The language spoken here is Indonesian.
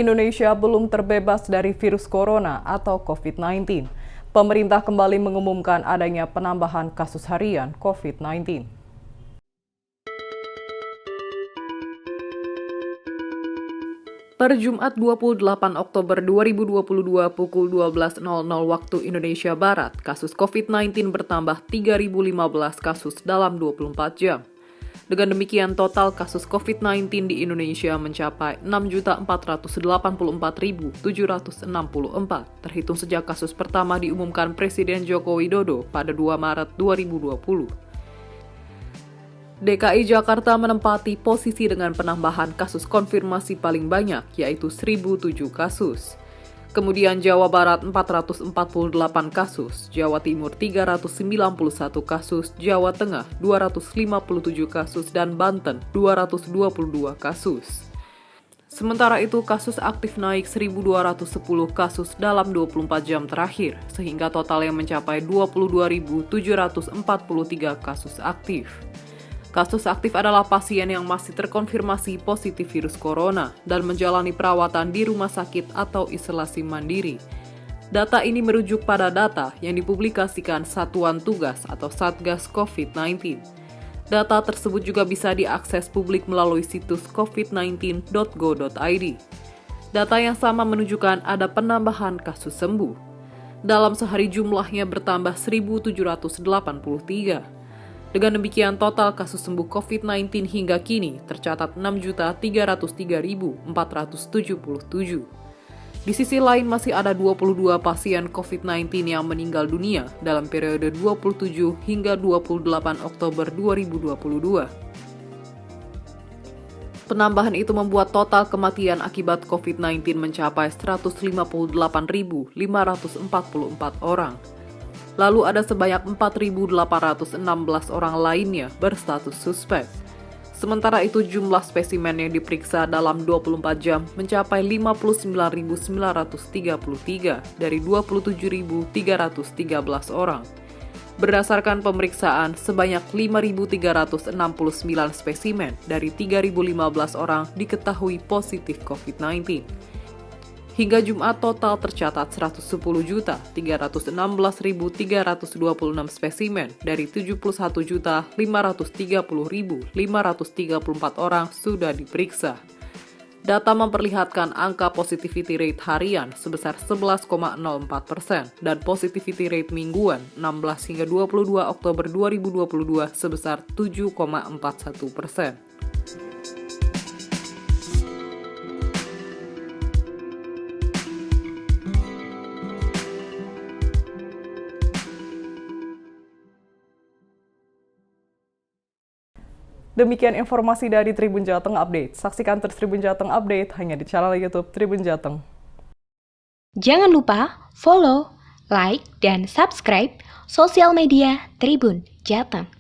Indonesia belum terbebas dari virus corona atau COVID-19. Pemerintah kembali mengumumkan adanya penambahan kasus harian COVID-19. Per Jumat 28 Oktober 2022 pukul 12.00 waktu Indonesia Barat, kasus COVID-19 bertambah 3.015 kasus dalam 24 jam. Dengan demikian, total kasus COVID-19 di Indonesia mencapai 6.484.764, terhitung sejak kasus pertama diumumkan Presiden Joko Widodo pada 2 Maret 2020. DKI Jakarta menempati posisi dengan penambahan kasus konfirmasi paling banyak, yaitu 1.007 kasus. Kemudian Jawa Barat 448 kasus, Jawa Timur 391 kasus, Jawa Tengah 257 kasus, dan Banten 222 kasus. Sementara itu, kasus aktif naik 1.210 kasus dalam 24 jam terakhir, sehingga total yang mencapai 22.743 kasus aktif. Kasus aktif adalah pasien yang masih terkonfirmasi positif virus corona dan menjalani perawatan di rumah sakit atau isolasi mandiri. Data ini merujuk pada data yang dipublikasikan Satuan Tugas atau Satgas COVID-19. Data tersebut juga bisa diakses publik melalui situs covid19.go.id. Data yang sama menunjukkan ada penambahan kasus sembuh. Dalam sehari jumlahnya bertambah 1.783. Dengan demikian, total kasus sembuh COVID-19 hingga kini tercatat 6.303.477. Di sisi lain, masih ada 22 pasien COVID-19 yang meninggal dunia dalam periode 27 hingga 28 Oktober 2022. Penambahan itu membuat total kematian akibat COVID-19 mencapai 158.544 orang. Lalu ada sebanyak 4.816 orang lainnya berstatus suspek. Sementara itu jumlah spesimen yang diperiksa dalam 24 jam mencapai 59.933 dari 27.313 orang. Berdasarkan pemeriksaan, sebanyak 5.369 spesimen dari 3.015 orang diketahui positif COVID-19. Hingga Jumat total tercatat 110.316.326 spesimen dari 71.530.534 orang sudah diperiksa. Data memperlihatkan angka positivity rate harian sebesar 11,04% dan positivity rate mingguan 16 hingga 22 Oktober 2022 sebesar 7,41%. Demikian informasi dari Tribun Jateng Update. Saksikan terus Tribun Jateng Update hanya di channel YouTube Tribun Jateng. Jangan lupa follow, like, dan subscribe sosial media Tribun Jateng.